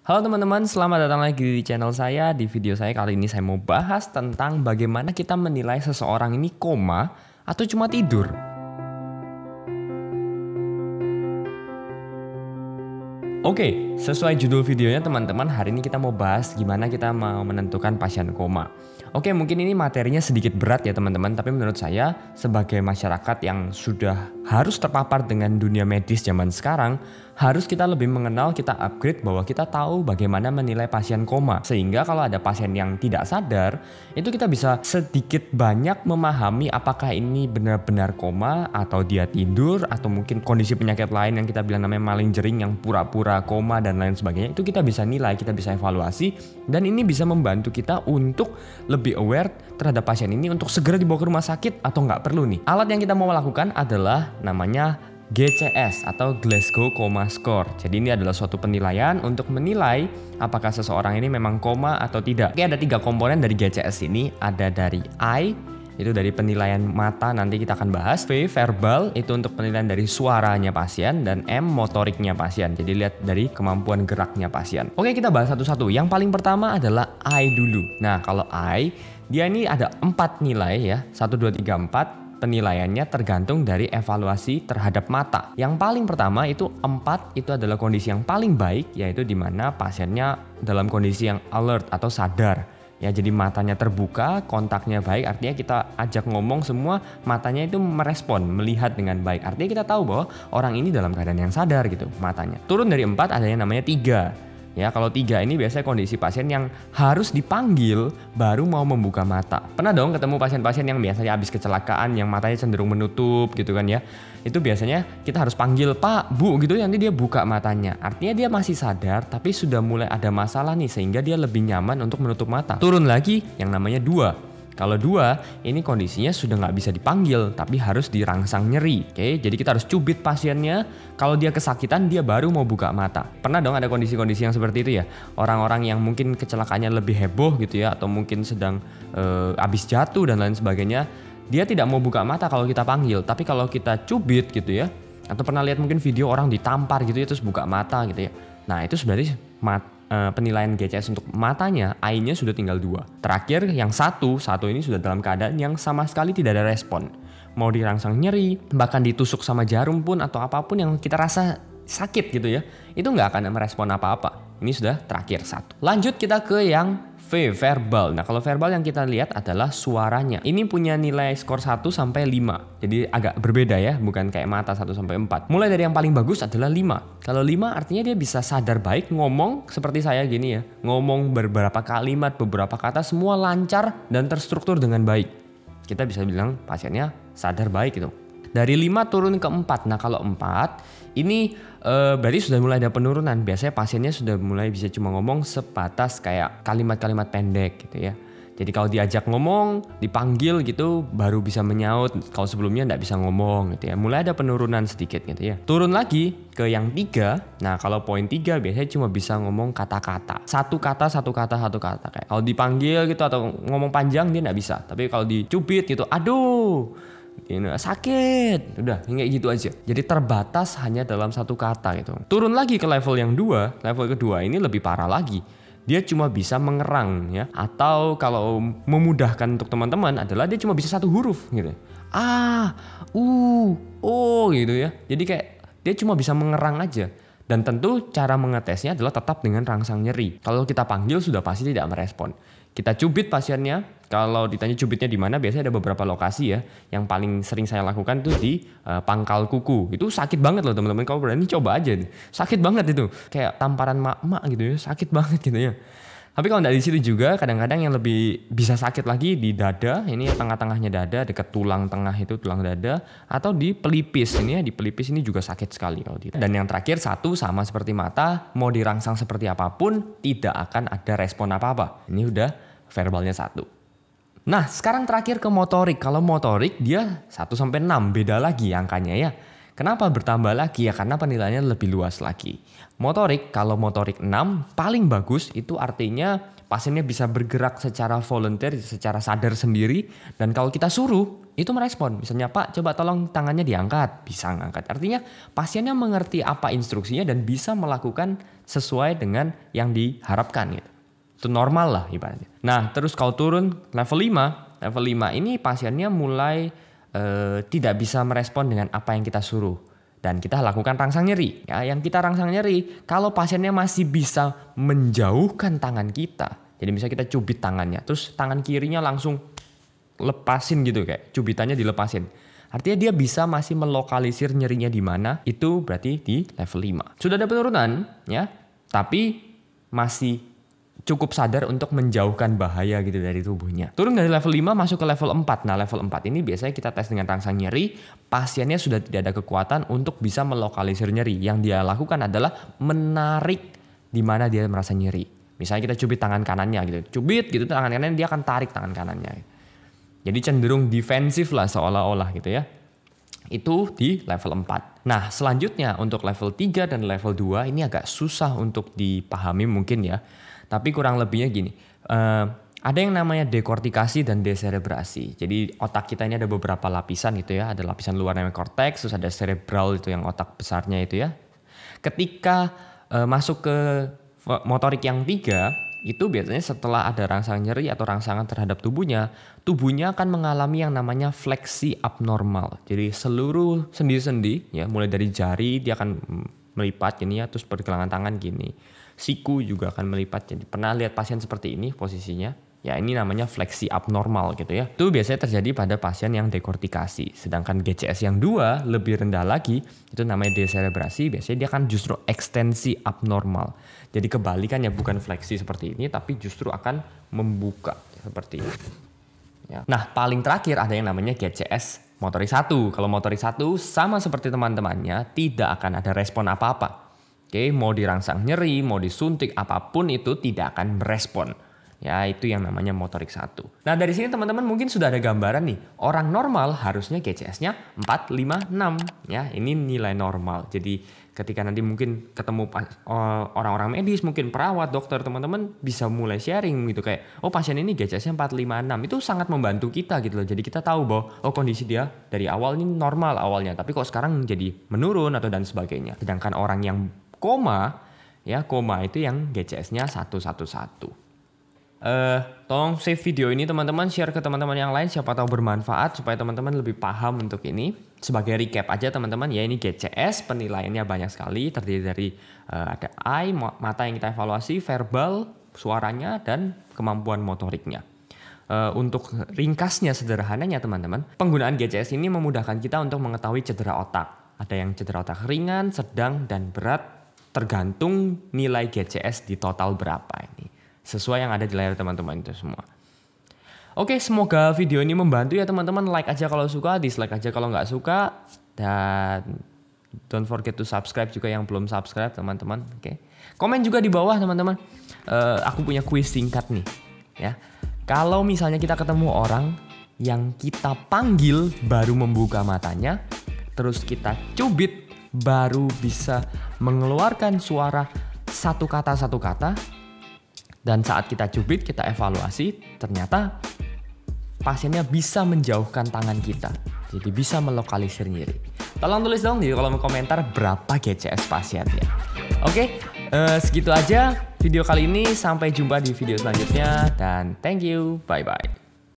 Halo teman-teman, selamat datang lagi di channel saya. Di video saya kali ini saya mau bahas tentang bagaimana kita menilai seseorang ini koma atau cuma tidur. Oke, sesuai judul videonya teman-teman, hari ini kita mau bahas gimana kita mau menentukan pasien koma. Oke, mungkin ini materinya sedikit berat ya teman-teman, tapi menurut saya sebagai masyarakat yang sudah harus terpapar dengan dunia medis zaman sekarang, harus kita lebih mengenal, kita upgrade bahwa kita tahu bagaimana menilai pasien koma. Sehingga kalau ada pasien yang tidak sadar, itu kita bisa sedikit banyak memahami apakah ini benar-benar koma atau dia tidur atau mungkin kondisi penyakit lain yang kita bilang namanya maling jering yang pura-pura koma dan lain sebagainya. Itu kita bisa nilai, kita bisa evaluasi, dan ini bisa membantu kita untuk lebih aware terhadap pasien ini untuk segera dibawa ke rumah sakit atau nggak perlu nih. Alat yang kita mau lakukan adalah namanya GCS atau Glasgow Coma Score. Jadi ini adalah suatu penilaian untuk menilai apakah seseorang ini memang koma atau tidak. Oke, ada 3 komponen dari GCS ini. Ada dari I, itu dari penilaian mata, nanti kita akan bahas. V, verbal, itu untuk penilaian dari suaranya pasien. Dan M, motoriknya pasien. Jadi lihat dari kemampuan geraknya pasien. Oke, kita bahas satu-satu. Yang paling pertama adalah I dulu. Nah, kalau I, dia ini ada 4 nilai ya. 1, 2, 3, 4. Penilaiannya tergantung dari evaluasi terhadap mata. Yang paling pertama itu 4, itu adalah kondisi yang paling baik, yaitu di mana pasiennya dalam kondisi yang alert atau sadar. Ya, jadi matanya terbuka, kontaknya baik, artinya kita ajak ngomong semua matanya itu merespon, melihat dengan baik. Artinya kita tahu bahwa orang ini dalam keadaan yang sadar gitu matanya. Turun dari 4 ada yang namanya 3. Ya, kalau 3 ini biasanya kondisi pasien yang harus dipanggil baru mau membuka mata. Pernah dong ketemu pasien-pasien yang biasanya habis kecelakaan yang matanya cenderung menutup gitu kan ya. Itu biasanya kita harus panggil Pak, Bu gitu, nanti dia buka matanya. Artinya dia masih sadar tapi sudah mulai ada masalah nih sehingga dia lebih nyaman untuk menutup mata. Turun lagi yang namanya 2. Kalau 2, ini kondisinya sudah nggak bisa dipanggil, tapi harus dirangsang nyeri. Oke, jadi kita harus cubit pasiennya. Kalau dia kesakitan, dia baru mau buka mata. Pernah dong ada kondisi-kondisi yang seperti itu ya? Orang-orang yang mungkin kecelakaannya lebih heboh gitu ya, atau mungkin sedang habis jatuh dan lain sebagainya. Dia tidak mau buka mata kalau kita panggil, tapi kalau kita cubit gitu ya, atau pernah lihat mungkin video orang ditampar gitu ya, terus buka mata gitu ya. Nah, itu sebenarnya penilaian GCS untuk matanya, I-nya sudah tinggal 2. Terakhir yang satu ini sudah dalam keadaan yang sama sekali tidak ada respon. Mau dirangsang nyeri, bahkan ditusuk sama jarum pun atau apapun yang kita rasa sakit gitu ya, itu nggak akan merespon apa-apa. Ini sudah terakhir 1. Lanjut kita ke yang V, verbal. Nah, kalau verbal yang kita lihat adalah suaranya. Ini punya nilai skor 1 sampai 5. Jadi agak berbeda ya, bukan kayak mata 1 sampai 4. Mulai dari yang paling bagus adalah 5. Kalau 5 artinya dia bisa sadar baik, ngomong seperti saya gini ya. Ngomong beberapa kalimat, beberapa kata semua lancar dan terstruktur dengan baik. Kita bisa bilang pasiennya sadar baik gitu. Dari 5 turun ke 4. Nah, kalau 4 ini berarti sudah mulai ada penurunan. Biasanya pasiennya sudah mulai bisa cuma ngomong sebatas kayak kalimat-kalimat pendek gitu ya. Jadi kalau diajak ngomong, dipanggil gitu baru bisa menyaut. Kalau sebelumnya nggak bisa ngomong gitu ya. Mulai ada penurunan sedikit gitu ya. Turun lagi ke yang 3. Nah, kalau poin 3 biasanya cuma bisa ngomong kata-kata. Satu kata. Kayak kalau dipanggil gitu atau ngomong panjang dia nggak bisa. Tapi kalau dicubit gitu, aduh, ini sakit, udah kayak gitu aja. Jadi terbatas hanya dalam satu kata gitu. Turun lagi ke level yang 2. Level kedua ini lebih parah lagi. Dia cuma bisa mengerang ya. Atau kalau memudahkan untuk teman-teman adalah dia cuma bisa 1 huruf gitu. Oh gitu ya. Jadi kayak dia cuma bisa mengerang aja. Dan tentu cara mengetesnya adalah tetap dengan rangsang nyeri. Kalau kita panggil sudah pasti tidak merespon. Kita cubit pasiennya. Kalau ditanya cubitnya di mana, biasanya ada beberapa lokasi ya. Yang paling sering saya lakukan tuh di pangkal kuku. Itu sakit banget loh teman-teman. Kalau berani coba aja. Sakit banget itu. Kayak tamparan mak-mak gitu ya. Sakit banget gitu ya. Tapi kalau nggak di situ juga, kadang-kadang yang lebih bisa sakit lagi di dada. Ini tengah-tengahnya dada, dekat tulang tengah itu tulang dada. Atau di pelipis. Ini ya, di pelipis ini juga sakit sekali kalau di. Dan yang terakhir 1 sama seperti mata. Mau dirangsang seperti apapun, tidak akan ada respon apa-apa. Ini udah verbalnya 1. Nah, sekarang terakhir ke motorik. Kalau motorik dia 1 sampai 6, beda lagi angkanya ya. Kenapa bertambah lagi? Ya karena penilaiannya lebih luas lagi. Motorik, kalau motorik 6 paling bagus itu artinya pasiennya bisa bergerak secara volunteer, secara sadar sendiri. Dan kalau kita suruh, itu merespon. Misalnya, Pak coba tolong tangannya diangkat, bisa ngangkat. Artinya pasiennya mengerti apa instruksinya dan bisa melakukan sesuai dengan yang diharapkan gitu. Itu normal lah ibaratnya. Nah terus kalau turun level 5, level 5 ini pasiennya mulai tidak bisa merespon dengan apa yang kita suruh. Dan kita lakukan rangsang nyeri. Ya, yang kita rangsang nyeri, kalau pasiennya masih bisa menjauhkan tangan kita. Jadi misalnya kita cubit tangannya, terus tangan kirinya langsung lepasin gitu, kayak cubitannya dilepasin. Artinya dia bisa masih melokalisir nyerinya di mana, itu berarti di level 5. Sudah ada penurunan, ya, tapi masih cukup sadar untuk menjauhkan bahaya gitu dari tubuhnya. Turun dari level 5 masuk ke level 4. Nah level 4 ini biasanya kita tes dengan rangsang nyeri. Pasiennya sudah tidak ada kekuatan untuk bisa melokalisir nyeri. Yang dia lakukan adalah menarik di mana dia merasa nyeri. Misalnya kita cubit tangan kanannya gitu. Cubit gitu tangan kanannya, dia akan tarik tangan kanannya. Jadi cenderung defensif lah seolah-olah gitu ya. Itu di level 4. Nah selanjutnya untuk level 3 dan level 2 ini agak susah untuk dipahami mungkin ya. Tapi kurang lebihnya gini, ada yang namanya dekortikasi dan deserebrasi. Jadi otak kita ini ada beberapa lapisan gitu ya. Ada lapisan luar namanya korteks, terus ada cerebral itu yang otak besarnya itu ya. Ketika masuk ke motorik yang 3, itu biasanya setelah ada rangsang nyeri atau rangsangan terhadap tubuhnya akan mengalami yang namanya fleksi abnormal. Jadi seluruh sendi-sendi ya, mulai dari jari dia akan melipat gini ya, terus pergelangan tangan gini. Siku juga akan melipat. Jadi pernah lihat pasien seperti ini posisinya? Ya ini namanya fleksi abnormal gitu ya. Itu biasanya terjadi pada pasien yang dekortikasi. Sedangkan GCS yang 2 lebih rendah lagi, itu namanya deserebrasi. Biasanya dia akan justru ekstensi abnormal. Jadi kebalikannya, bukan fleksi seperti ini, tapi justru akan membuka seperti ini. Ya. Nah paling terakhir ada yang namanya GCS motorik 1. Kalau motorik 1 sama seperti teman-temannya, tidak akan ada respon apa-apa. Oke, mau dirangsang nyeri, mau disuntik, apapun itu tidak akan merespon. Ya, itu yang namanya motorik 1. Nah, dari sini teman-teman mungkin sudah ada gambaran nih. Orang normal harusnya GCS-nya 4, 5, 6. Ya, ini nilai normal. Jadi ketika nanti mungkin ketemu orang-orang medis, mungkin perawat, dokter, teman-teman bisa mulai sharing gitu. Kayak, oh pasien ini GCS-nya 4, 5, 6. Itu sangat membantu kita gitu loh. Jadi kita tahu bahwa, oh kondisi dia dari awal ini normal awalnya. Tapi kok sekarang jadi menurun atau dan sebagainya. Sedangkan orang yang koma, ya koma itu yang GCS-nya 111. Tolong save video ini teman-teman, share ke teman-teman yang lain, siapa tahu bermanfaat supaya teman-teman lebih paham untuk ini. Sebagai recap aja teman-teman, ya ini GCS penilaiannya banyak sekali, terdiri dari ada eye, mata yang kita evaluasi, verbal, suaranya, dan kemampuan motoriknya. Untuk ringkasnya, sederhananya teman-teman, penggunaan GCS ini memudahkan kita untuk mengetahui cedera otak. Ada yang cedera otak ringan, sedang, dan berat, tergantung nilai GCS di total berapa ini. Sesuai yang ada di layar teman-teman itu semua. Oke, semoga video ini membantu ya teman-teman. Like aja kalau suka, dislike aja kalau nggak suka. Dan don't forget to subscribe juga yang belum subscribe teman-teman. Oke. Komen juga di bawah teman-teman. Aku punya kuis singkat nih. Ya. Kalau misalnya kita ketemu orang yang kita panggil baru membuka matanya, terus kita cubit baru bisa mengeluarkan suara satu kata, dan saat kita cubit, kita evaluasi, ternyata pasiennya bisa menjauhkan tangan kita, jadi bisa melokalisir nyeri. Tolong tulis dong di kolom komentar berapa GCS pasiennya. Oke, segitu aja video kali ini, sampai jumpa di video selanjutnya, dan thank you, bye-bye.